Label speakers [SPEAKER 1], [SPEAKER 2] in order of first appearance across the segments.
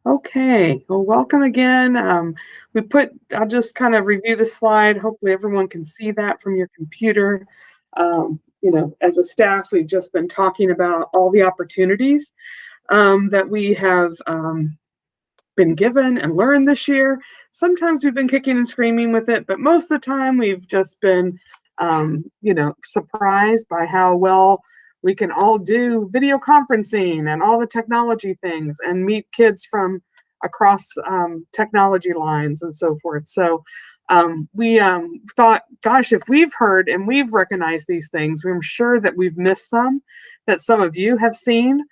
[SPEAKER 1] Okay, well, welcome again. I'll just kind of review the slide. Hopefully, everyone can see that from your computer. As a staff, we've just been talking about all the opportunities that we have been given and learned this year. Sometimes we've been kicking and screaming with it, but most of the time we've just been, surprised by how well we can all do video conferencing and all the technology things and meet kids from across technology lines and so forth. So we thought, gosh, if we've heard and we've recognized these things, I'm sure that we've missed some that some of you have seen.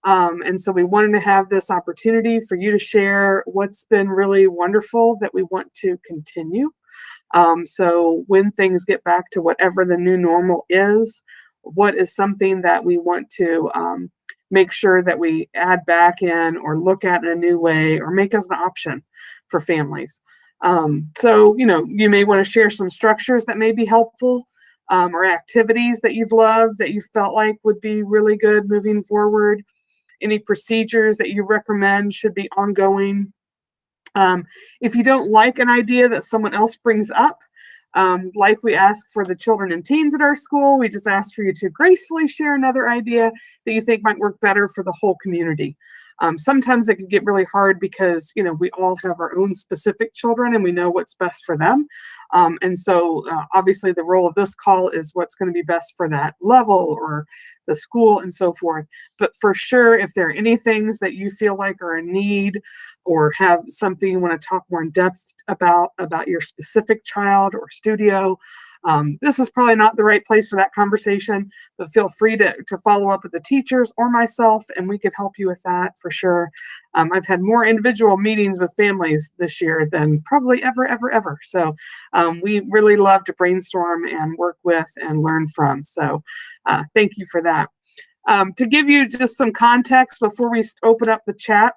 [SPEAKER 1] And so we wanted to have this opportunity for you to share what's been really wonderful that we want to continue. So when things get back to whatever the new normal is, what is something that we want to make sure that we add back in or look at in a new way or make as an option for families. You may want to share some structures that may be helpful or activities that you've loved that you felt like would be really good moving forward. Any procedures that you recommend should be ongoing. If you don't like an idea that someone else brings up, like we ask for the children and teens at our school, we just ask for you to gracefully share another idea that you think might work better for the whole community. Sometimes it can get really hard because, we all have our own specific children and we know what's best for them. Obviously the role of this call is what's going to be best for that level or the school and so forth. But for sure, if there are any things that you feel like are in need or have something you want to talk more in depth about your specific child or studio, this is probably not the right place for that conversation, but feel free to follow up with the teachers or myself, and we could help you with that for sure. I've had more individual meetings with families this year than probably ever. So we really love to brainstorm and work with and learn from. So thank you for that. To give you just some context before we open up the chat,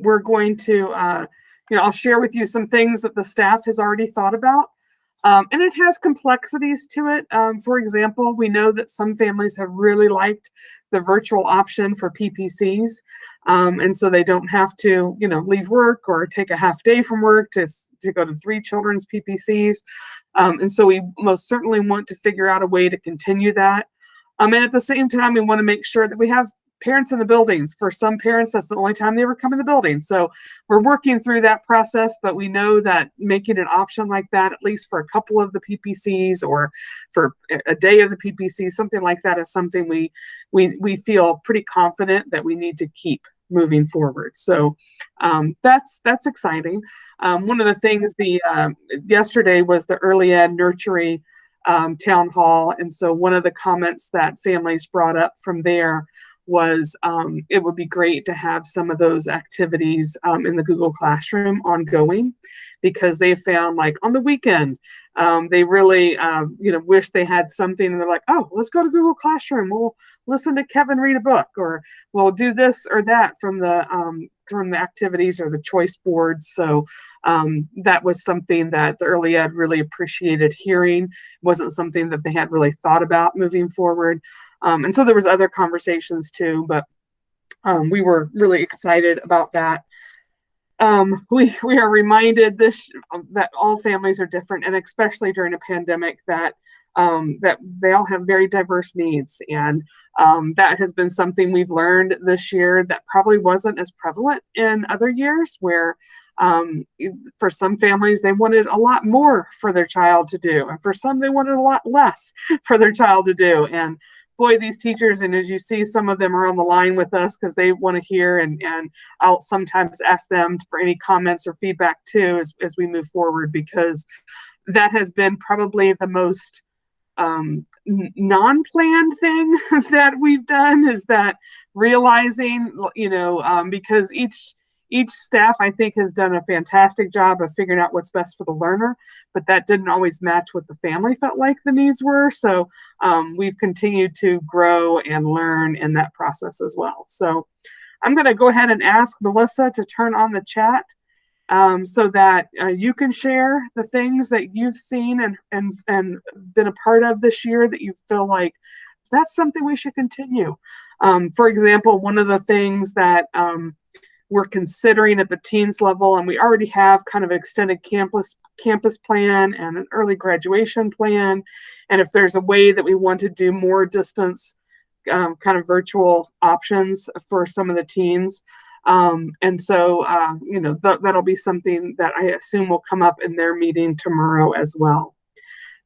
[SPEAKER 1] we're going to, I'll share with you some things that the staff has already thought about. And it has complexities to it. For example, we know that some families have really liked the virtual option for PPCs. And so they don't have to, leave work or take a half day from work to go to 3 children's PPCs. And so we most certainly want to figure out a way to continue that. And at the same time, we want to make sure that we have parents in the buildings. For some parents, that's the only time they ever come in the building. So we're working through that process, but we know that making an option like that, at least for a couple of the PPCs or for a day of the PPC, something like that is something we feel pretty confident that we need to keep moving forward. So that's exciting. One of the things yesterday was the early ed nursery town hall. And so one of the comments that families brought up from there was it would be great to have some of those activities in the Google Classroom ongoing, because they found like on the weekend, they really, wish they had something and they're like, oh, let's go to Google Classroom. We'll listen to Kevin read a book, or we'll do this or that from the activities or the choice boards. So that was something that the early ed really appreciated hearing. It wasn't something that they had really thought about moving forward. And so there was other conversations too, but we were really excited about that. We are reminded that all families are different, and especially during a pandemic, that they all have very diverse needs. And that has been something we've learned this year that probably wasn't as prevalent in other years, where for some families, they wanted a lot more for their child to do. And for some, they wanted a lot less for their child to do. And boy, these teachers, and as you see, some of them are on the line with us because they want to hear, and I'll sometimes ask them for any comments or feedback too as we move forward, because that has been probably the most non-planned thing that we've done, is that realizing, because each staff, I think, has done a fantastic job of figuring out what's best for the learner, but that didn't always match what the family felt like the needs were. So we've continued to grow and learn in that process as well. So I'm going to go ahead and ask Melissa to turn on the chat so that you can share the things that you've seen and been a part of this year that you feel like that's something we should continue. For example, one of the things that we're considering at the teens level, and we already have kind of an extended campus plan and an early graduation plan. And if there's a way that we want to do more distance kind of virtual options for some of the teens. And so, that'll be something that I assume will come up in their meeting tomorrow as well.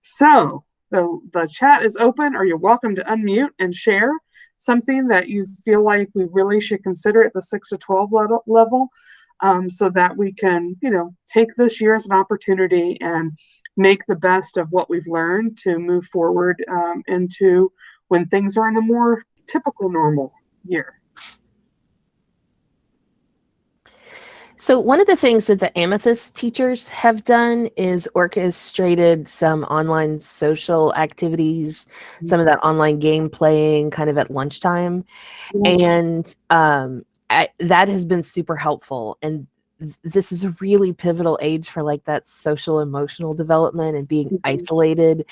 [SPEAKER 1] So the chat is open, or you're welcome to unmute and share something that you feel like we really should consider at the 6 to 12 level, so that we can, take this year as an opportunity and make the best of what we've learned to move forward into when things are in a more typical normal year.
[SPEAKER 2] So one of the things that the Amethyst teachers have done is orchestrated some online social activities, some of that online game playing kind of at lunchtime. And that has been super helpful. And this is a really pivotal age for like that social emotional development and being isolated.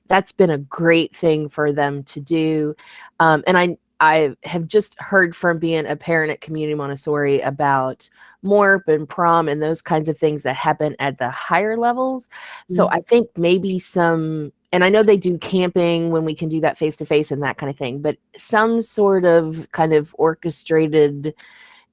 [SPEAKER 2] That's been a great thing for them to do. And I have just heard from being a parent at Community Montessori about MORP and prom and those kinds of things that happen at the higher levels. So I think maybe and I know they do camping when we can do that face-to-face and that kind of thing, but some sort of kind of orchestrated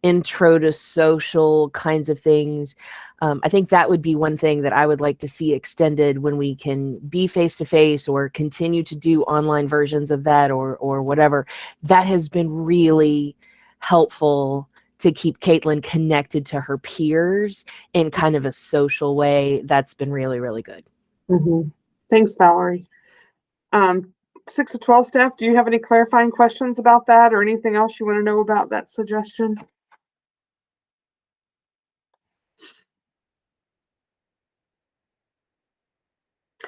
[SPEAKER 2] intro to social kinds of things. I think that would be one thing that I would like to see extended when we can be face-to-face or continue to do online versions of that or whatever. That has been really helpful to keep Caitlin connected to her peers in kind of a social way. That's been really, really good.
[SPEAKER 1] Thanks, Valerie. 6 to 12 staff, do you have any clarifying questions about that or anything else you want to know about that suggestion?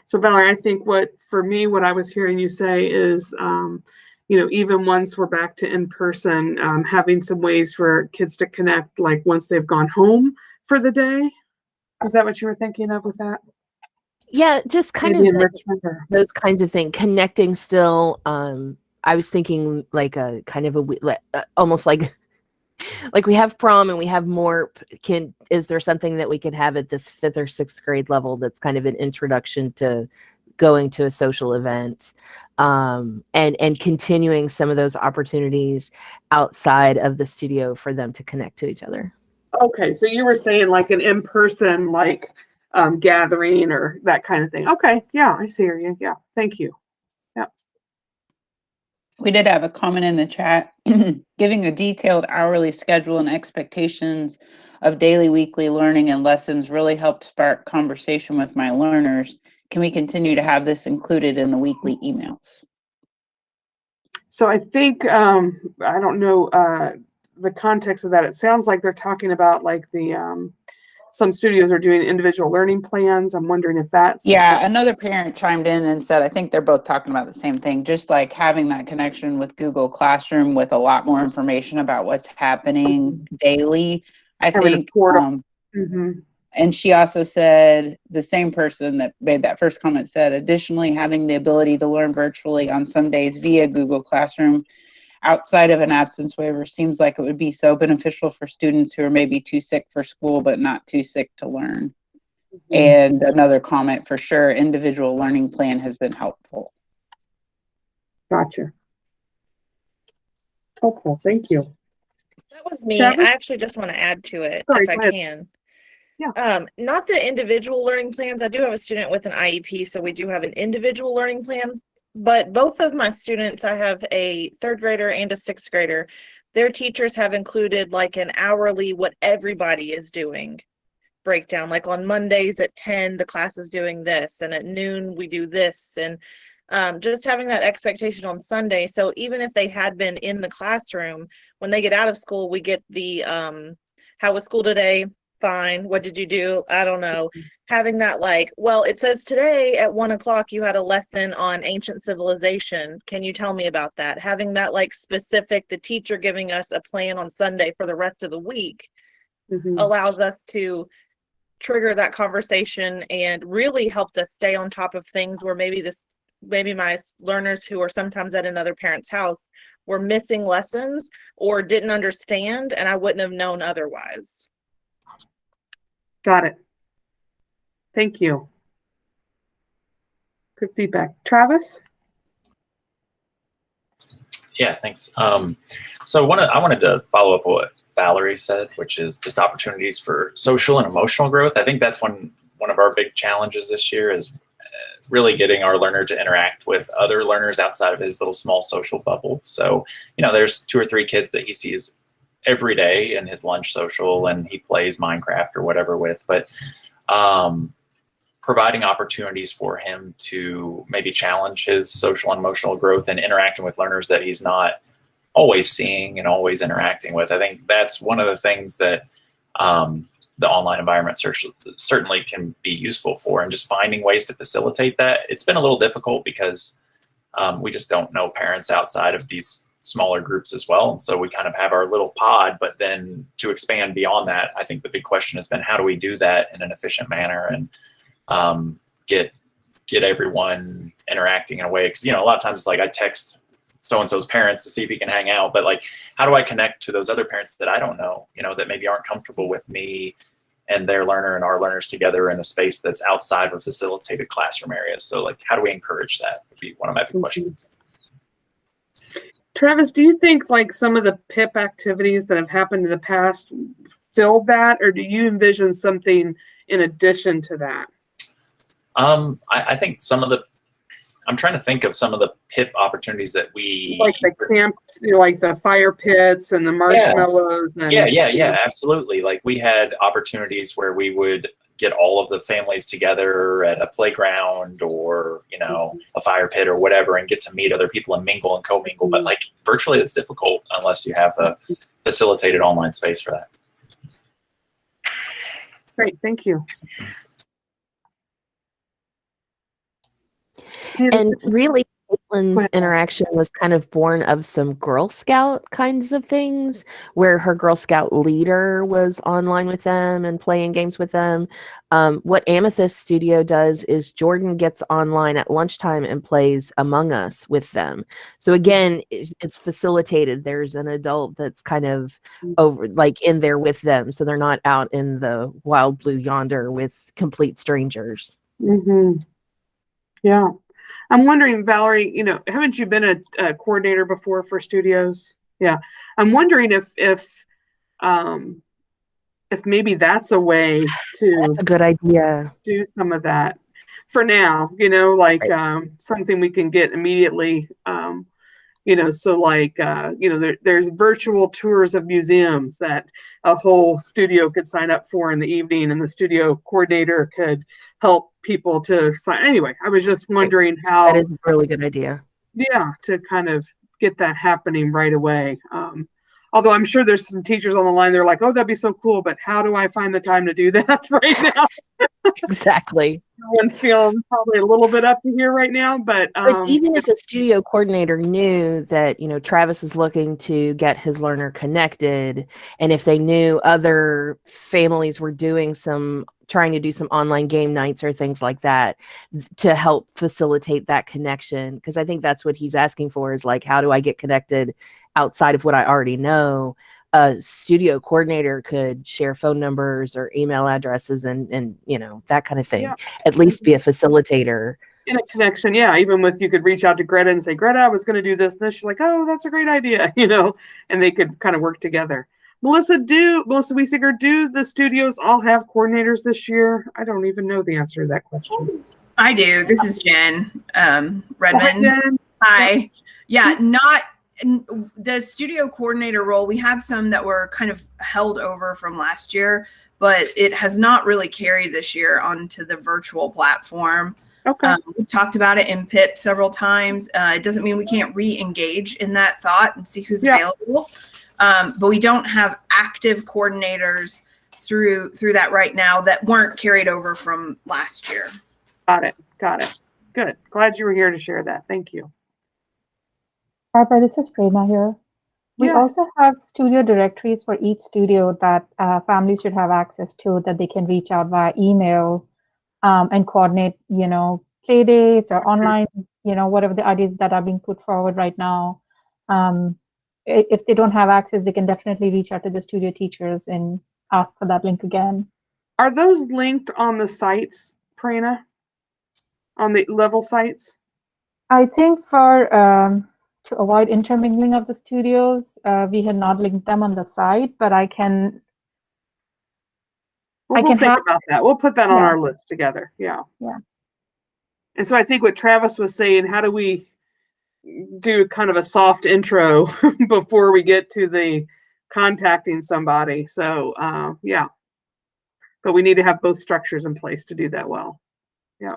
[SPEAKER 1] So Valerie, I think what I was hearing you say is, even once we're back to in-person, having some ways for kids to connect, like once they've gone home for the day. Is that what you were thinking of with that?
[SPEAKER 2] Yeah, just kind
[SPEAKER 1] Maybe
[SPEAKER 2] of those kinds of things, connecting still. I was thinking like a kind of almost like we have prom and we have MORP. Is there something that we could have at this 5th or 6th grade level that's kind of an introduction to going to a social event, and continuing some of those opportunities outside of the studio for them to connect to each other?
[SPEAKER 1] Okay, so you were saying like an in-person gathering or that kind of thing. Okay, yeah, I see you. Yeah, thank you.
[SPEAKER 3] We did have a comment in the chat giving a detailed hourly schedule and expectations of daily, weekly learning and lessons really helped spark conversation with my learners. Can we continue to have this included in the weekly emails?
[SPEAKER 1] So I think, I don't know the context of that. It sounds like they're talking about like some studios are doing individual learning plans. I'm wondering if that's...
[SPEAKER 3] Yeah, another parent chimed in and said, I think they're both talking about the same thing, just like having that connection with Google Classroom with a lot more information about what's happening daily. I think, and she also said, the same person that made that first comment said, additionally, having the ability to learn virtually on some days via Google Classroom outside of an absence waiver seems like it would be so beneficial for students who are maybe too sick for school but not too sick to learn. And another comment, for sure, individual learning plan has been helpful.
[SPEAKER 1] Gotcha. Okay, thank you.
[SPEAKER 4] That was me. I actually just want to add to it, if I can.
[SPEAKER 1] Yeah.
[SPEAKER 4] Not the individual learning plans. I do have a student with an IEP, so we do have an individual learning plan. But both of my students, I have a 3rd grader and a 6th grader, their teachers have included like an hourly what everybody is doing breakdown. Like on Mondays at 10, the class is doing this, and at noon we do this, and just having that expectation on Sunday. So even if they had been in the classroom, when they get out of school, we get the how was school today? Fine. What did you do? I don't know. Having that like, well, it says today at 1 o'clock you had a lesson on ancient civilization. Can you tell me about that? Having that like specific, the teacher giving us a plan on Sunday for the rest of the week allows us to trigger that conversation and really helped us stay on top of things where maybe my learners who are sometimes at another parent's house were missing lessons or didn't understand, and I wouldn't have known otherwise.
[SPEAKER 1] Got it. Thank you. Good feedback. Travis?
[SPEAKER 5] Yeah, thanks. So I wanted to follow up what Valerie said, which is just opportunities for social and emotional growth. I think that's one of our big challenges this year is really getting our learner to interact with other learners outside of his little small social bubble. So, there's 2 or 3 kids that he sees every day in his lunch social and he plays Minecraft or whatever with, but providing opportunities for him to maybe challenge his social and emotional growth and interacting with learners that he's not always seeing and always interacting with. I think that's one of the things that the online environment certainly can be useful for, and just finding ways to facilitate that. It's been a little difficult because we just don't know parents outside of these smaller groups as well. And so we kind of have our little pod, but then to expand beyond that, I think the big question has been, how do we do that in an efficient manner and get everyone interacting in a way? Because, a lot of times it's like I text so-and-so's parents to see if he can hang out, but like, how do I connect to those other parents that I don't know, that maybe aren't comfortable with me and their learner and our learners together in a space that's outside of facilitated classroom areas? So like, how do we encourage that would be one of my big questions.
[SPEAKER 1] Travis, do you think like some of the PIP activities that have happened in the past filled that, or do you envision something in addition to that?
[SPEAKER 5] I think I'm trying to think of some of the PIP opportunities that we
[SPEAKER 1] like the camp, like the fire pits and the marshmallows.
[SPEAKER 5] Yeah. And, absolutely. Like we had opportunities where we would get all of the families together at a playground or, a fire pit or whatever, and get to meet other people and mingle and co-mingle. But like virtually it's difficult unless you have a facilitated online space for that.
[SPEAKER 1] Great. Thank you.
[SPEAKER 2] And really, Caitlin's interaction was kind of born of some Girl Scout kinds of things, where her Girl Scout leader was online with them and playing games with them. What Amethyst Studio does is Jordan gets online at lunchtime and plays Among Us with them. So again, it's facilitated. There's an adult that's kind of over, like in there with them, so they're not out in the wild blue yonder with complete strangers.
[SPEAKER 1] Mm-hmm. Yeah. I'm wondering, Valerie, haven't you been a coordinator before for studios? Yeah. I'm wondering if maybe that's a way to.
[SPEAKER 2] That's a good idea.
[SPEAKER 1] Do some of that for now, something we can get immediately, so like, there's virtual tours of museums that a whole studio could sign up for in the evening, and the studio coordinator could help people to find. Anyway, I was just wondering how.
[SPEAKER 2] That is a really good idea.
[SPEAKER 1] Yeah, to kind of get that happening right away. Although I'm sure there's some teachers on the line, they're like, oh, that'd be so cool, but how do I find the time to do that right now?
[SPEAKER 2] Exactly.
[SPEAKER 1] Everyone feeling probably a little bit up to here right now, but
[SPEAKER 2] even if a studio coordinator knew that, Travis is looking to get his learner connected, and if they knew other families were trying to do some online game nights or things like that to help facilitate that connection, because I think that's what he's asking for, is like, how do I get connected outside of what I already know? A studio coordinator could share phone numbers or email addresses and that kind of thing. Yeah. At least be a facilitator.
[SPEAKER 1] In a connection, yeah. Even with, you could reach out to Greta and say, Greta, I was going to do this and this. She's like, oh, that's a great idea, and they could kind of work together. Melissa Wiesiger, do the studios all have coordinators this year? I don't even know the answer to that question.
[SPEAKER 6] I do. This is Jen Redmond.
[SPEAKER 1] Hi, Jen.
[SPEAKER 6] Hi. Yeah, not the studio coordinator role. We have some that were kind of held over from last year, but it has not really carried this year onto the virtual platform.
[SPEAKER 1] Okay.
[SPEAKER 6] We've talked about it in PIP several times. It doesn't mean we can't re-engage in that thought and see who's available. But we don't have active coordinators through that right now that weren't carried over from last year.
[SPEAKER 1] Got it. Good. Glad you were here to share that. Thank you.
[SPEAKER 7] Barbara, this is Prerna here. We also have studio directories for each studio that families should have access to, that they can reach out via email and coordinate, play dates or online, whatever the ideas that are being put forward right now. if they don't have access, they can definitely reach out to the studio teachers and ask for that link again.
[SPEAKER 1] Are those linked on the sites, Prerna? On the level sites?
[SPEAKER 7] I think for to avoid intermingling of the studios, we had not linked them on the site, but I can.
[SPEAKER 1] Well, we'll think about that. We'll put that on our list together. Yeah.
[SPEAKER 7] Yeah.
[SPEAKER 1] And so I think what Travis was saying, how do we do kind of a soft intro before we get to the contacting somebody? So yeah. But we need to have both structures in place to do that well. Yeah.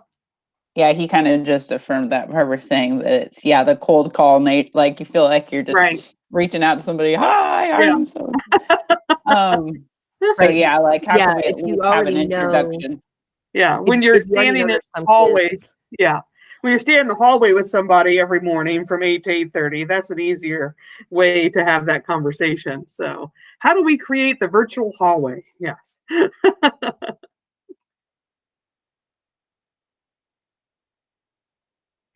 [SPEAKER 3] Yeah, he kind of just affirmed that by saying that it's the cold call, Nate. Like you feel like you're just reaching out to somebody. Hi, I'm so. So yeah, like how can we at least have an introduction?
[SPEAKER 1] Yeah, when you're standing in the hallway. Yeah, when you're standing in the hallway with somebody every morning from 8 to 8:30, that's an easier way to have that conversation. So, how do we create the virtual hallway? Yes.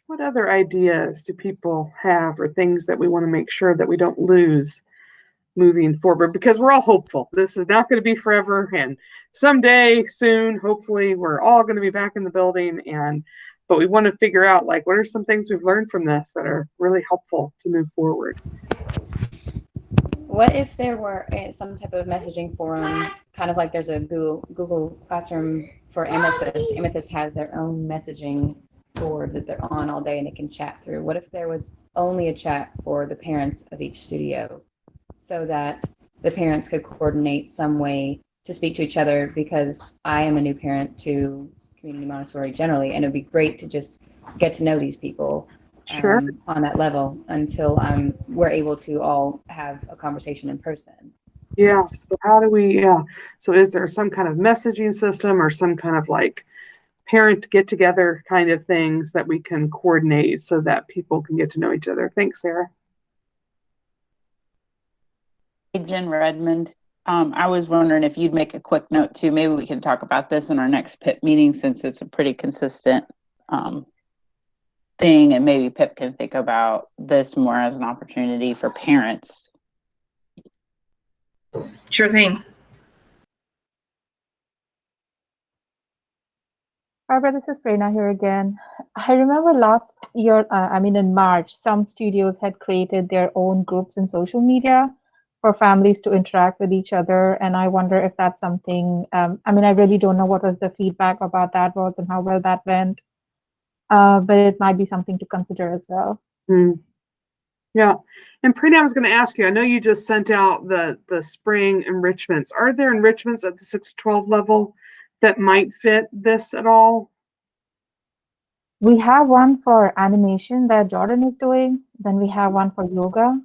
[SPEAKER 1] What other ideas do people have or things that we want to make sure that we don't lose moving forward? Because we're all hopeful. This is not going to be forever. And someday soon, hopefully, we're all going to be back in the building. But we want to figure out, like, what are some things we've learned from this that are really helpful to move forward?
[SPEAKER 8] What if there were some type of messaging forum, kind of like there's a Google Classroom for Amethyst. Amethyst has their own messaging board that they're on all day and they can chat through. What if there was only a chat for the parents of each studio so that the parents could coordinate some way to speak to each other? Because I am a new parent to community Montessori generally, and it'd be great to just get to know these people on that level until we're able to all have a conversation in person.
[SPEAKER 1] Yeah. So how do we, so is there some kind of messaging system or some kind of like parent get together kind of things that we can coordinate so that people can get to know each other? Thanks, Sarah.
[SPEAKER 3] Hey, Jen Redmond. I was wondering if you'd make a quick note too. Maybe we can talk about this in our next PIP meeting since it's a pretty consistent thing, and maybe PIP can think about this more as an opportunity for parents.
[SPEAKER 6] Sure thing.
[SPEAKER 7] Barbara, this is Prerna here again. I remember last year, in March, some studios had created their own groups in social media for families to interact with each other. And I wonder if that's something, I really don't know what was the feedback about that was and how well that went. But it might be something to consider as well.
[SPEAKER 1] Yeah. And Prerna, I was going to ask you, I know you just sent out the spring enrichments. Are there enrichments at the 6 to 12 level that might fit this at all?
[SPEAKER 7] We have one for animation that Jordan is doing. Then we have one for yoga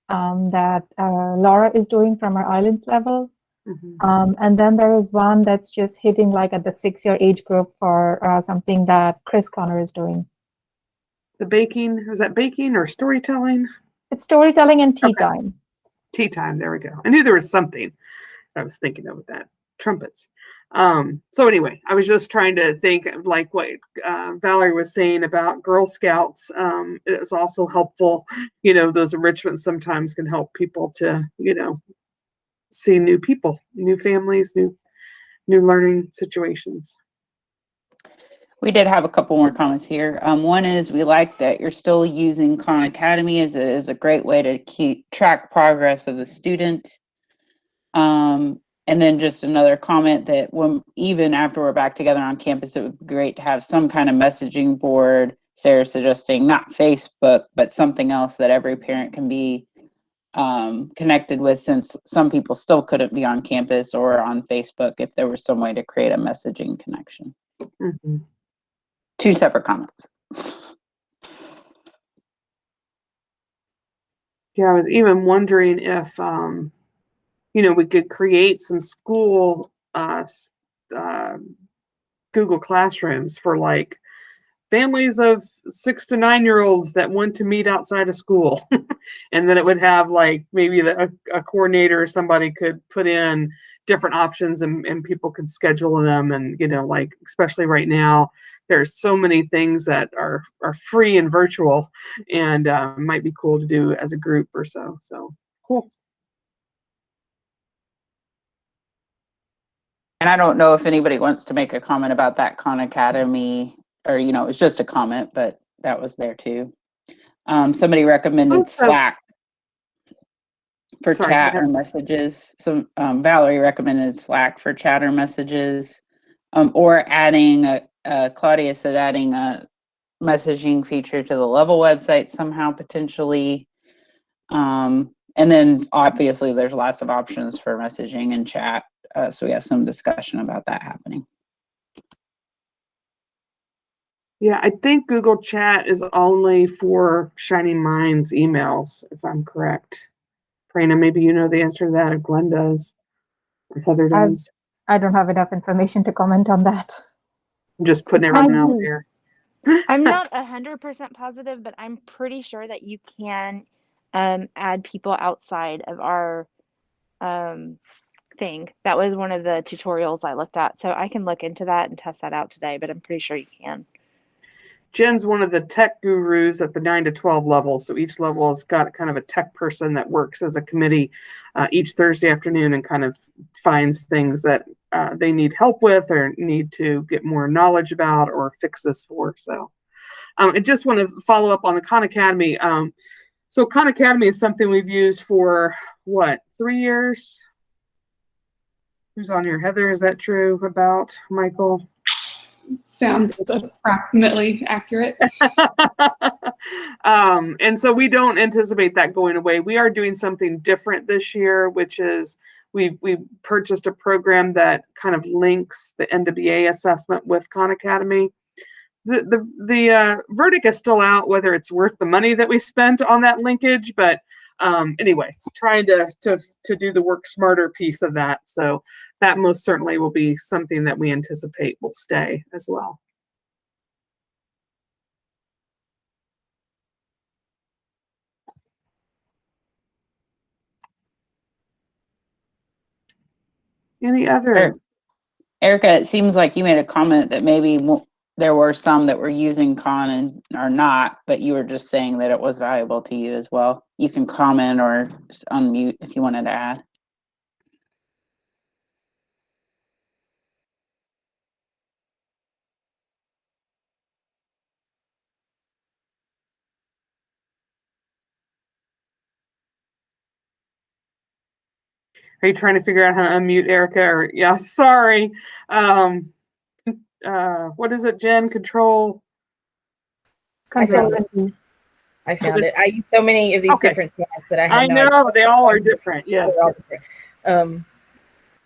[SPEAKER 7] that Laura is doing from her Islands level. And then there is one that's just hitting like at the 6-year age group for something that Chris Connor is doing.
[SPEAKER 1] The baking, is that baking or storytelling?
[SPEAKER 7] It's storytelling and tea time.
[SPEAKER 1] Tea time, there we go. I knew there was something I was thinking of with that. Trumpets. So anyway, I was just trying to think of like what Valerie was saying about Girl Scouts. It is also helpful, those enrichments sometimes can help people to, see new people, new families, new learning situations.
[SPEAKER 3] We did have a couple more comments here. One is we like that you're still using Khan Academy as a great way to keep track progress of the student. And then just another comment that even after we're back together on campus, it would be great to have some kind of messaging board. Sarah suggesting not Facebook, but something else that every parent can be connected with, since some people still couldn't be on campus or on Facebook, if there was some way to create a messaging connection. 2 separate comments.
[SPEAKER 1] Yeah, I was even wondering if, we could create some school Google Classrooms for like families of 6 to 9-year-olds that want to meet outside of school. And then it would have like maybe a coordinator or somebody could put in different options and people could schedule them. And, like, especially right now, there's so many things that are free and virtual, and might be cool to do as a group or so. So cool.
[SPEAKER 3] And I don't know if anybody wants to make a comment about that Khan Academy, or, you know, it's just a comment, but that was there too. Somebody recommended Slack for chat or messages. So Valerie recommended Slack for chat or messages, or adding Claudia said adding a messaging feature to the Level website somehow potentially. And then obviously there's lots of options for messaging and chat. So we have some discussion about that happening.
[SPEAKER 1] Yeah, I think Google Chat is only for Shining Minds emails, if I'm correct. Prana, maybe you know the answer to that, if Glenn does, or Heather does.
[SPEAKER 7] I don't have enough information to comment on that.
[SPEAKER 1] I'm just putting everything out there.
[SPEAKER 9] I'm not 100% positive, but I'm pretty sure that you can add people outside of our thing. That was one of the tutorials I looked at. So I can look into that and test that out today, but I'm pretty sure you can.
[SPEAKER 1] Jen's one of the tech gurus at the 9 to 12 level. So each level has got kind of a tech person that works as a committee each Thursday afternoon and kind of finds things that they need help with or need to get more knowledge about or fix this for. So I just want to follow up on the Khan Academy. So Khan Academy is something we've used for, what, 3 years? Who's on here? Heather, is that true about Michael?
[SPEAKER 10] Sounds approximately accurate.
[SPEAKER 1] And so we don't anticipate that going away. We are doing something different this year, which is we purchased a program that kind of links the NWA assessment with Khan Academy. The verdict is still out whether it's worth the money that we spent on that linkage, but anyway, trying to do the work smarter piece of that. So that most certainly will be something that we anticipate will stay as well. Any other?
[SPEAKER 3] Erica, it seems like you made a comment that maybe there were some that were using Khan and are not, but you were just saying that it was valuable to you as well. You can comment or unmute if you wanted to add.
[SPEAKER 1] Are you trying to figure out how to unmute Erica? Or yeah, sorry. What is it, Jen? Control.
[SPEAKER 11] I found it. I use so many of these different chats that I
[SPEAKER 1] know they all are different. Yes.
[SPEAKER 11] All different.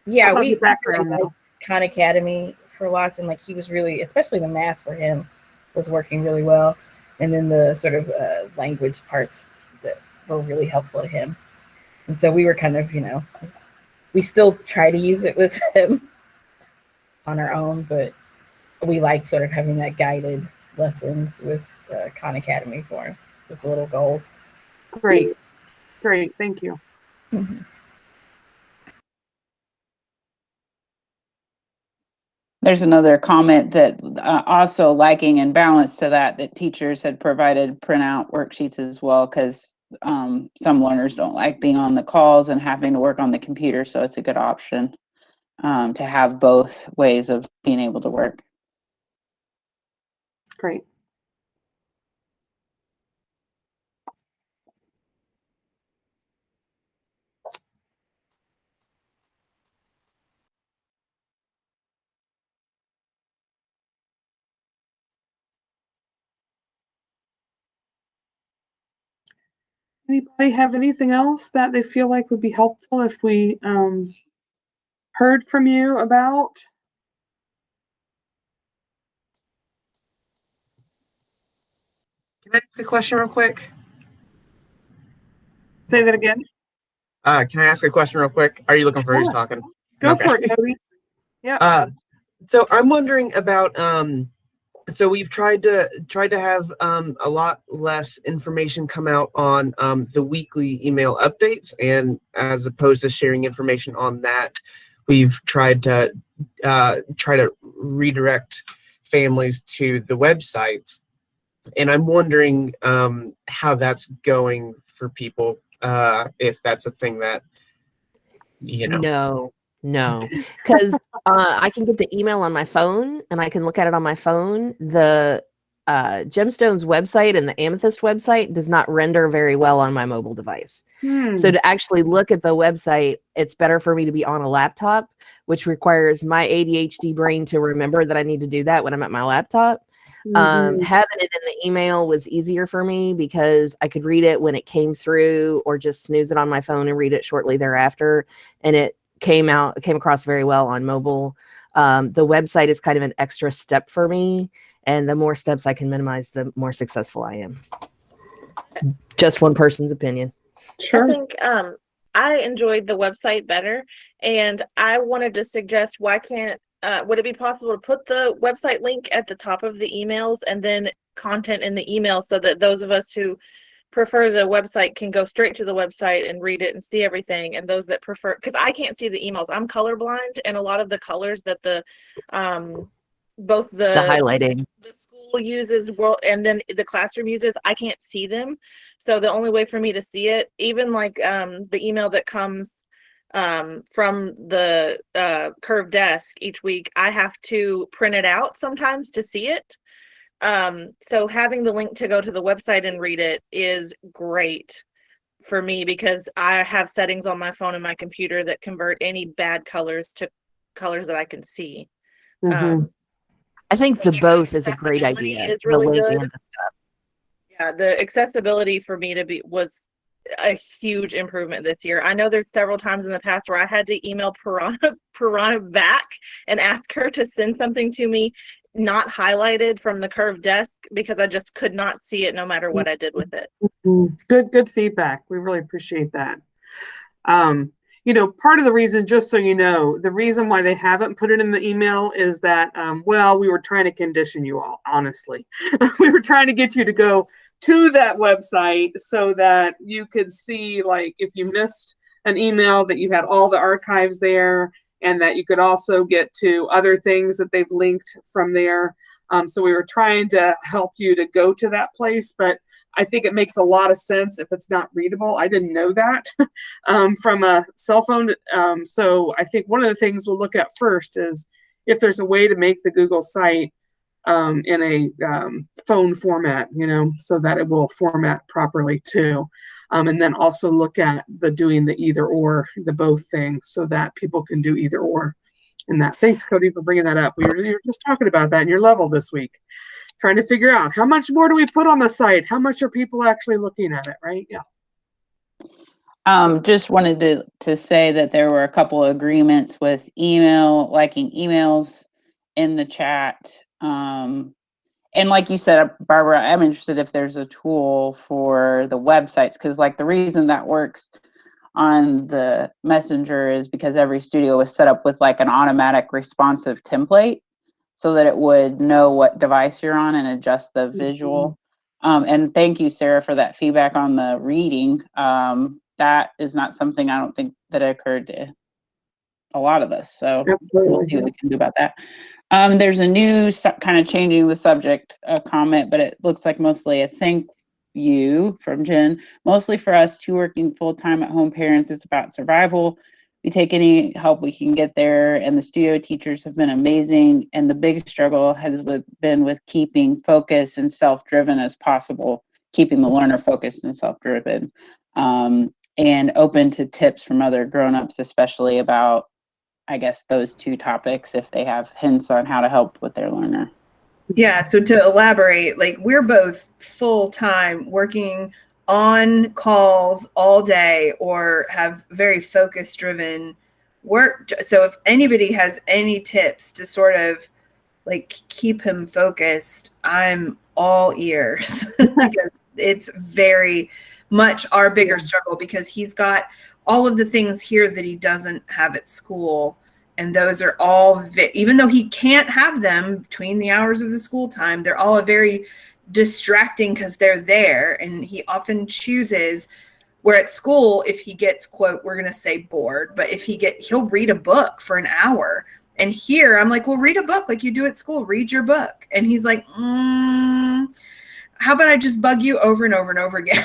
[SPEAKER 11] Yeah, we Khan Academy for lots, and like he was really, especially the math for him was working really well, and then the sort of language parts that were really helpful to him. And so we were kind of, we still try to use it with him on our own, but we like sort of having that guided lessons with Khan Academy for him with the little goals.
[SPEAKER 1] Great. Thank you.
[SPEAKER 11] Mm-hmm.
[SPEAKER 3] There's another comment that also liking and balance to that teachers had provided printout worksheets as well, because some learners don't like being on the calls and having to work on the computer, so it's a good option to have both ways of being able to work.
[SPEAKER 1] Great. Anybody have anything else that they feel like would be helpful if we heard from you about?
[SPEAKER 12] Can I ask a question real quick?
[SPEAKER 1] Say that again.
[SPEAKER 12] Can I ask a question real quick? Are you looking for who's talking?
[SPEAKER 1] Go for it, Cody. Yeah.
[SPEAKER 12] So I'm wondering about so we've tried to have a lot less information come out on the weekly email updates, and as opposed to sharing information on that, we've tried to redirect families to the websites. And I'm wondering how that's going for people, if that's a thing that, you know.
[SPEAKER 2] No, because I can get the email on my phone and I can look at it on my phone. The Gemstones website and the Amethyst website does not render very well on my mobile device. So to actually look at the website, it's better for me to be on a laptop, which requires my ADHD brain to remember that I need to do that when I'm at my laptop. Having it in the email was easier for me because I could read it when it came through or just snooze it on my phone and read it shortly thereafter. And it came across very well on mobile. The website is kind of an extra step for me. And the more steps I can minimize, the more successful I am. Just one person's opinion.
[SPEAKER 4] Sure. I think I enjoyed the website better, and I wanted to suggest, why can't would it be possible to put the website link at the top of the emails and then content in the email, so that those of us who prefer the website can go straight to the website and read it and see everything, and those that prefer, because I can't see the emails, I'm colorblind, and a lot of the colors that the both the
[SPEAKER 2] highlighting
[SPEAKER 4] the school uses and then the classroom uses, I can't see them. So the only way for me to see it, even like the email that comes from the curved desk each week, I have to print it out sometimes to see it. So having the link to go to the website and read it is great for me, because I have settings on my phone and my computer that convert any bad colors to colors that I can see.
[SPEAKER 2] I think the both is a great idea.
[SPEAKER 4] Is really
[SPEAKER 2] the link
[SPEAKER 4] good.
[SPEAKER 2] and the stuff.
[SPEAKER 4] Yeah, the accessibility for me was a huge improvement this year. I know there's several times in the past where I had to email Piranha back and ask her to send something to me not highlighted from the curved desk, because I just could not see it no matter what I did with it.
[SPEAKER 1] Good feedback. We really appreciate that. Part of the reason, just so you know, the reason why they haven't put it in the email is that, we were trying to condition you all, honestly. We were trying to get you to go to that website so that you could see, like, if you missed an email, that you had all the archives there, and that you could also get to other things that they've linked from there. So we were trying to help you to go to that place, but I think it makes a lot of sense if it's not readable. I didn't know that from a cell phone. So I think one of the things we'll look at first is if there's a way to make the Google site in a phone format, so that it will format properly too. And then also look at doing the either or, the both thing, so that people can do either or in that. Thanks, Cody, for bringing that up. We were just talking about that in your level this week, trying to figure out how much more do we put on the site? How much are people actually looking at it, right? Yeah.
[SPEAKER 3] Just wanted to say that there were a couple of agreements with liking emails in the chat. And like you said, Barbara, I'm interested if there's a tool for the websites, because like the reason that works on the Messenger is because every studio was set up with like an automatic responsive template, so that it would know what device you're on and adjust the visual. And thank you, Sarah, for that feedback on the reading. That is not something I don't think that occurred to a lot of us. So we'll see what we can do about that. There's a new kind of changing the subject comment, but it looks like mostly a thank you from Jen. Mostly for us two working full-time at home parents, it's about survival. We take any help we can get there, and the studio teachers have been amazing. And the big struggle has been with keeping focused and self-driven as possible, keeping the learner focused and self-driven, and open to tips from other grown-ups, especially about, I guess, those two topics, if they have hints on how to help with their learner.
[SPEAKER 6] Yeah, so to elaborate, like, we're both full-time working on calls all day or have very focus driven work. So if anybody has any tips to sort of like keep him focused, I'm all ears because it's very much our bigger struggle, because he's got all of the things here that he doesn't have at school. And those are all, even though he can't have them between the hours of the school time, they're all very distracting because they're there. And he often chooses, where at school, if he gets, quote, we're going to say bored, but if he'll read a book for an hour And here I'm like, well, read a book like you do at school. Read your book. And he's like, how about I just bug you over and over and over again?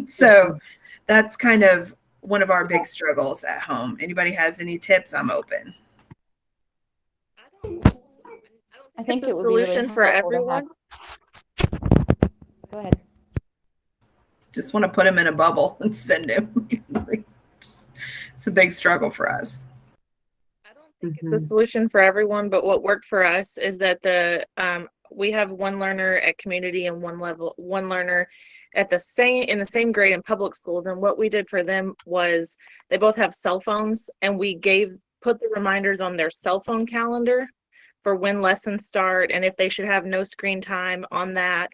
[SPEAKER 6] So that's kind of one of our big struggles at home. Anybody has any tips? I'm open.
[SPEAKER 8] I think
[SPEAKER 4] it's a
[SPEAKER 8] it would be really
[SPEAKER 4] solution for
[SPEAKER 8] helpful to
[SPEAKER 4] everyone.
[SPEAKER 8] Go ahead.
[SPEAKER 6] Just want to put him in a bubble and send him. It's a big struggle for us.
[SPEAKER 4] It's a solution for everyone, but what worked for us is that we have one learner at community and one learner at in the same grade in public schools. And what we did for them was they both have cell phones, and we put the reminders on their cell phone calendar for when lessons start and if they should have no screen time on that.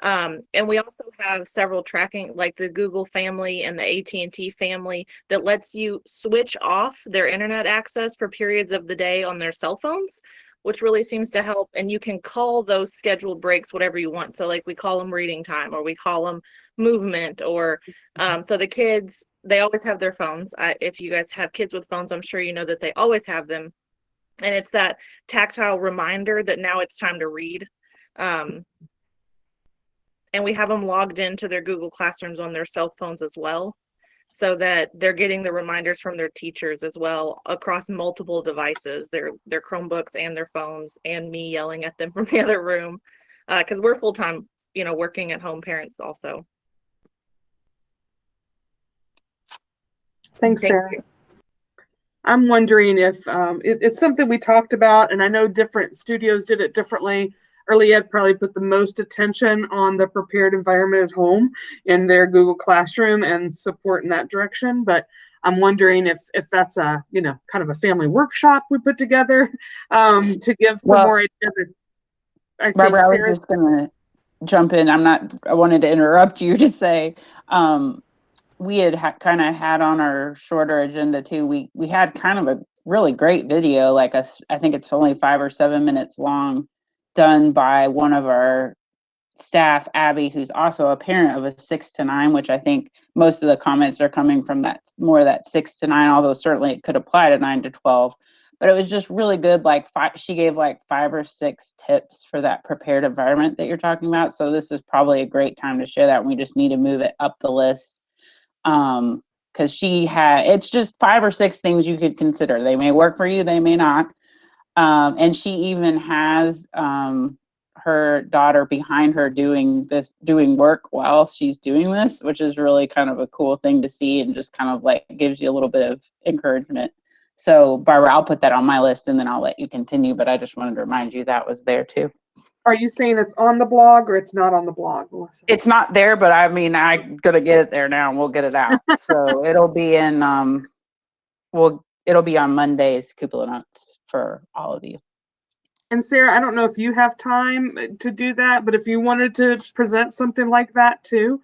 [SPEAKER 4] And we also have several tracking, like the Google family and the AT&T family, that lets you switch off their internet access for periods of the day on their cell phones, which really seems to help. And you can call those scheduled breaks whatever you want. So like we call them reading time, or we call them movement, or so the kids, they always have their phones. If you guys have kids with phones, I'm sure you know that they always have them. And it's that tactile reminder that now it's time to read. And we have them logged into their Google Classrooms on their cell phones as well, so that they're getting the reminders from their teachers as well across multiple devices, their Chromebooks and their phones, and me yelling at them from the other room, because we're full-time, working at home parents also.
[SPEAKER 1] Thanks, Sarah. I'm wondering if it's something we talked about, and I know different studios did it differently. Early Ed probably put the most attention on the prepared environment at home in their Google Classroom and support in that direction. But I'm wondering if that's a, kind of a family workshop we put together to give some more ideas.
[SPEAKER 3] Barbara, I was just going to jump in. I wanted to interrupt you to say, we had kind of had on our shorter agenda too. We had kind of a really great video, I think it's only 5 or 7 minutes long, done by one of our staff, Abby, who's also a parent of a 6 to 9, which I think most of the comments are coming from that 6 to 9, although certainly it could apply to 9 to 12. But it was just really good. She gave 5 or 6 tips for that prepared environment that you're talking about. So this is probably a great time to share that. We just need to move it up the list. Because it's just 5 or 6 things you could consider. They may work for you, they may not. And she even has her daughter behind her doing work while she's doing this, which is really kind of a cool thing to see, and just kind of gives you a little bit of encouragement. So Barbara, I'll put that on my list and then I'll let you continue, but I just wanted to remind you that was there too.
[SPEAKER 1] Are you saying it's on the blog or it's not on the blog, Melissa?
[SPEAKER 3] It's not there, but I'm gonna get it there now and we'll get it out. So it'll be in it'll be on Monday's Cupola Notes for all of you.
[SPEAKER 1] And Sarah, I don't know if you have time to do that, but if you wanted to present something like that too,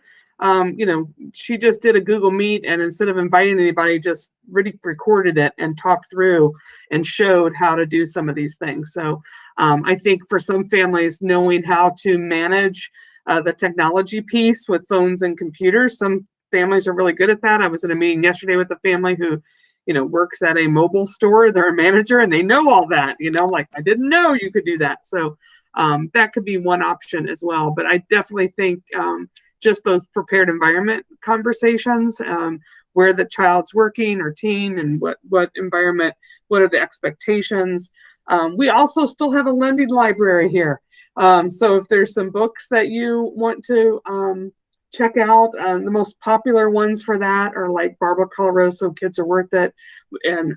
[SPEAKER 1] she just did a Google Meet, and instead of inviting anybody, just really recorded it and talked through and showed how to do some of these things. So I think for some families, knowing how to manage the technology piece with phones and computers, some families are really good at that. I was in a meeting yesterday with a family who works at a mobile store. They're a manager and they know all that, I didn't know you could do that. So that could be one option as well. But I definitely think just those prepared environment conversations, where the child's working or teen, and what environment, what are the expectations. We also still have a lending library here. So if there's some books that you want to check out, the most popular ones for that are like Barbara Coloroso, Kids Are Worth It. And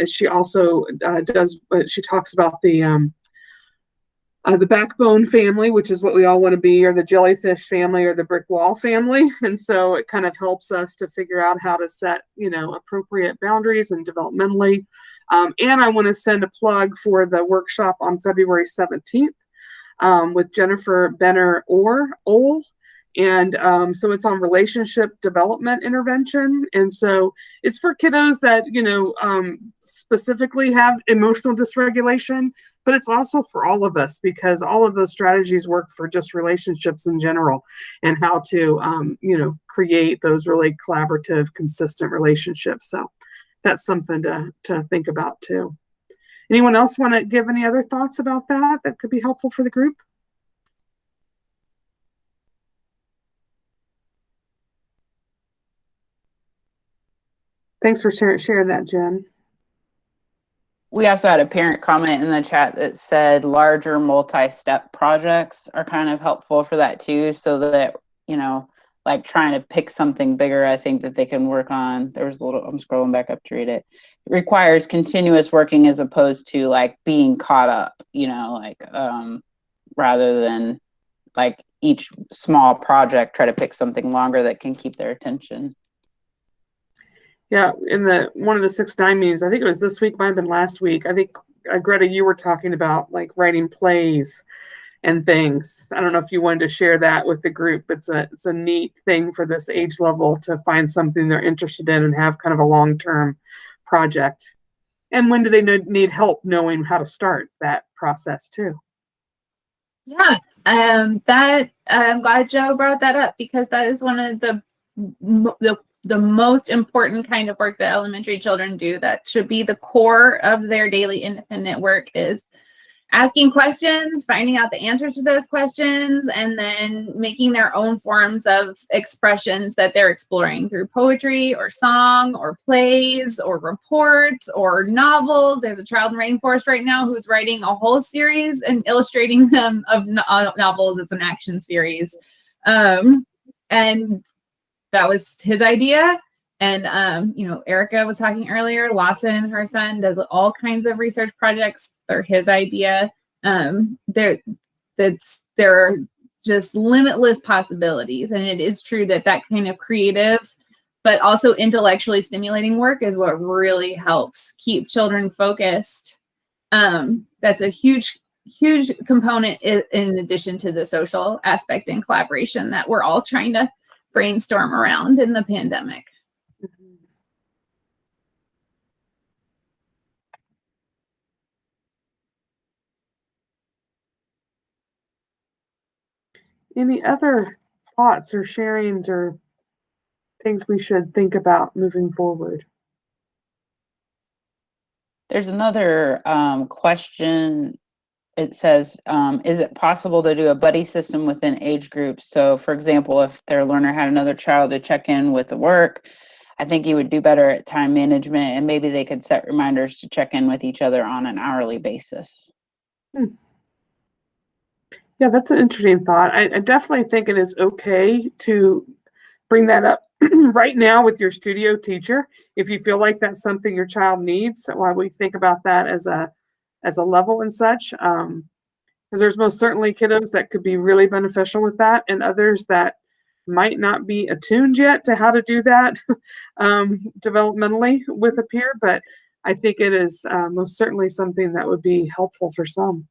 [SPEAKER 1] she also she talks about the backbone family, which is what we all want to be, or the jellyfish family, or the brick wall family. And so it kind of helps us to figure out how to set, appropriate boundaries and developmentally. And I want to send a plug for the workshop on February 17th with Jennifer Benner-Ohl. And so it's on relationship development intervention. And so it's for kiddos that, specifically have emotional dysregulation, but it's also for all of us, because all of those strategies work for just relationships in general, and how to, create those really collaborative, consistent relationships. So that's something to think about too. Anyone else want to give any other thoughts about that that could be helpful for the group? Thanks for sharing that, Jen.
[SPEAKER 3] We also had a parent comment in the chat that said larger multi-step projects are kind of helpful for that too, so that, you know, like trying to pick something bigger, I think that they can work on. There was a little, I'm scrolling back up to read it. It requires continuous working as opposed to like being caught up, you know, like rather than like each small project, try to pick something longer that can keep their attention.
[SPEAKER 1] Yeah, in one of the 6-9 meetings, I think it was this week, might have been last week. I think Greta, you were talking about like writing plays and things. I don't know if you wanted to share that with the group. It's a neat thing for this age level to find something they're interested in and have kind of a long-term project. And when do they need help knowing how to start that process too?
[SPEAKER 13] Yeah, that I'm glad Joe brought that up, because that is one of the most important kind of work that elementary children do. That should be the core of their daily independent work, is asking questions, finding out the answers to those questions, and then making their own forms of expressions that they're exploring through poetry or song or plays or reports or novels. There's a child in Rainforest right now who's writing a whole series and illustrating them of novels. It's an action series. And that was his idea. And, you know, Erica was talking earlier, Lawson, her son, does all kinds of research projects. They're his idea. There are just limitless possibilities. And it is true that that kind of creative, but also intellectually stimulating work is what really helps keep children focused. That's a huge component in addition to the social aspect and collaboration that we're all trying to brainstorm around in the pandemic.
[SPEAKER 1] Any other thoughts or sharings or things we should think about moving forward?
[SPEAKER 3] There's another question. It says, is it possible to do a buddy system within age groups? So for example, if their learner had another child to check in with the work, I think you would do better at time management, and maybe they could set reminders to check in with each other on an hourly basis.
[SPEAKER 1] Yeah, that's an interesting thought. I definitely think it is okay to bring that up right now with your studio teacher if you feel like that's something your child needs. So why we think about that as a level and such, because there's most certainly kiddos that could be really beneficial with that, and others that might not be attuned yet to how to do that developmentally with a peer. But I think it is most certainly something that would be helpful for some.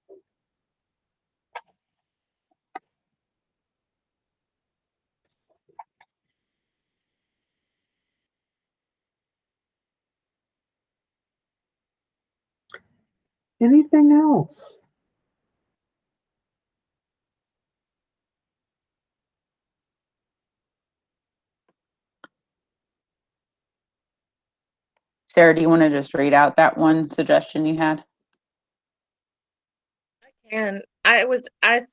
[SPEAKER 1] Anything else?
[SPEAKER 3] Sarah, do you want to just read out that one suggestion you had?
[SPEAKER 4] And I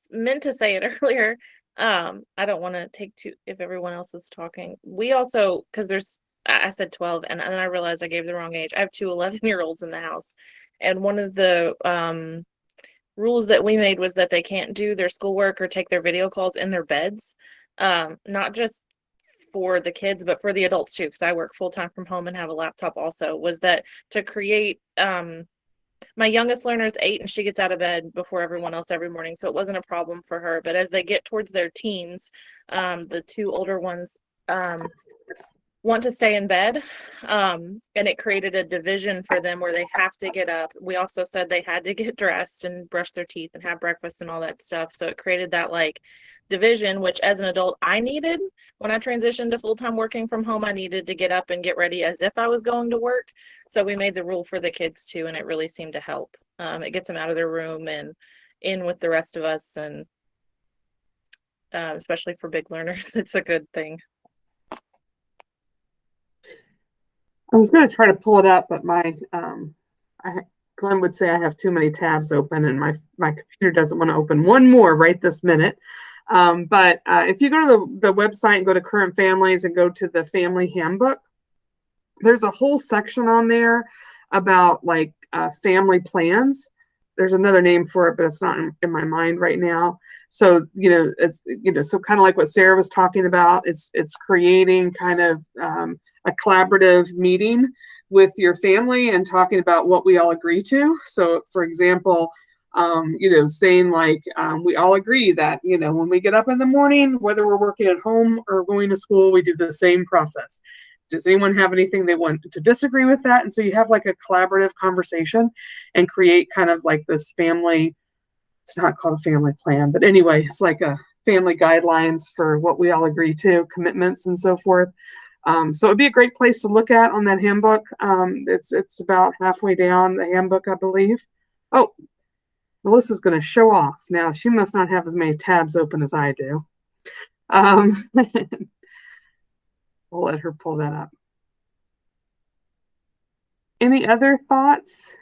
[SPEAKER 4] meant to say it earlier. I don't want to take too, if everyone else is talking. We also, because I said 12, and then I realized I gave the wrong age. I have two 11-year-olds in the house. And one of the rules that we made was that they can't do their schoolwork or take their video calls in their beds. Not just for the kids, but for the adults too, because I work full-time from home and have a laptop also, was that to create, my youngest learner is 8 and she gets out of bed before everyone else every morning, so it wasn't a problem for her. But as they get towards their teens, the two older ones want to stay in bed, and it created a division for them where they have to get up. We also said they had to get dressed and brush their teeth and have breakfast and all that stuff. So it created that like division, which as an adult I needed when I transitioned to full-time working from home. I needed to get up and get ready as if I was going to work. So we made the rule for the kids too, and it really seemed to help. It gets them out of their room and in with the rest of us, and especially for big learners, it's a good thing.
[SPEAKER 1] I was going to try to pull it up, but my Glenn would say I have too many tabs open and my computer doesn't want to open one more right this minute. But if you go to the website and go to current families and go to the family handbook, there's a whole section on there about like family plans. There's another name for it, but it's not in my mind right now. So, it's, so kind of like what Sarah was talking about, it's creating kind of a collaborative meeting with your family and talking about what we all agree to. So, for example, saying like, we all agree that, when we get up in the morning, whether we're working at home or going to school, we do the same process. Does anyone have anything they want to disagree with that? And so you have like a collaborative conversation and create kind of like this family, it's not called a family plan, but anyway, it's like a family guidelines for what we all agree to, commitments and so forth. So it'd be a great place to look at on that handbook. It's about halfway down the handbook, I believe. Oh, Melissa's going to show off. Now, she must not have as many tabs open as I do. We'll let her pull that up. Any other thoughts?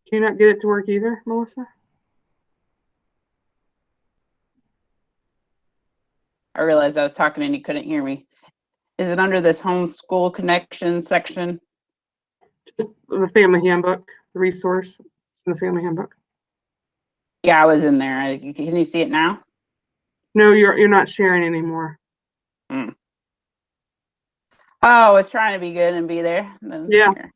[SPEAKER 1] Can you not get it to work either, Melissa?
[SPEAKER 3] I realized I was talking and you couldn't hear me. Is it under this homeschool connection section?
[SPEAKER 1] The family handbook, the resource, it's in the family handbook.
[SPEAKER 3] Yeah, I was in there. Can you see it now?
[SPEAKER 1] No, you're not sharing anymore.
[SPEAKER 3] Oh, I was trying to be good and be there.
[SPEAKER 1] Yeah.
[SPEAKER 3] Here.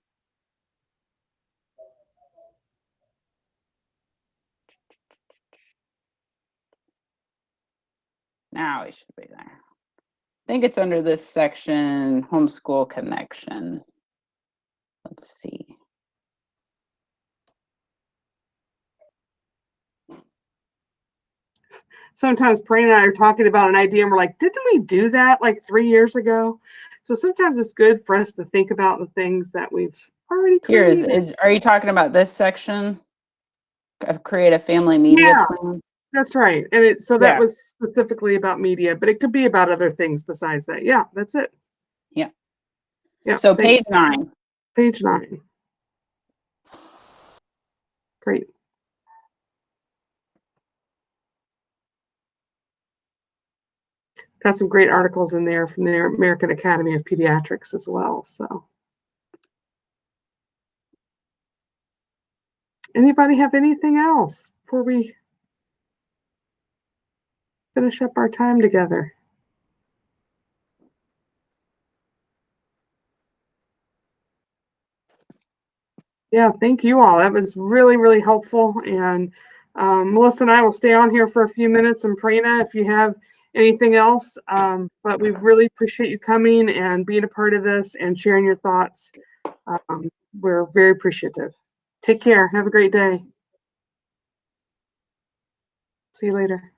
[SPEAKER 3] Now we should be there. I think it's under this section, homeschool connection. Let's see.
[SPEAKER 1] Sometimes Prayne and I are talking about an idea and we're like, didn't we do that like 3 years ago? So sometimes it's good for us to think about the things that we've already created.
[SPEAKER 3] Here are you talking about this section? Create a family media plan?
[SPEAKER 1] That's right. And that was specifically about media, but it could be about other things besides that. Yeah, that's it.
[SPEAKER 3] Yeah.
[SPEAKER 1] Yeah.
[SPEAKER 3] So page 9.
[SPEAKER 1] Page 9. Great. Got some great articles in there from the American Academy of Pediatrics as well. So, anybody have anything else before we finish up our time together? Yeah, thank you all. That was really, really helpful. And Melissa and I will stay on here for a few minutes, and Prayna, if you have anything else. But we really appreciate you coming and being a part of this and sharing your thoughts. We're very appreciative. Take care. Have a great day. See you later.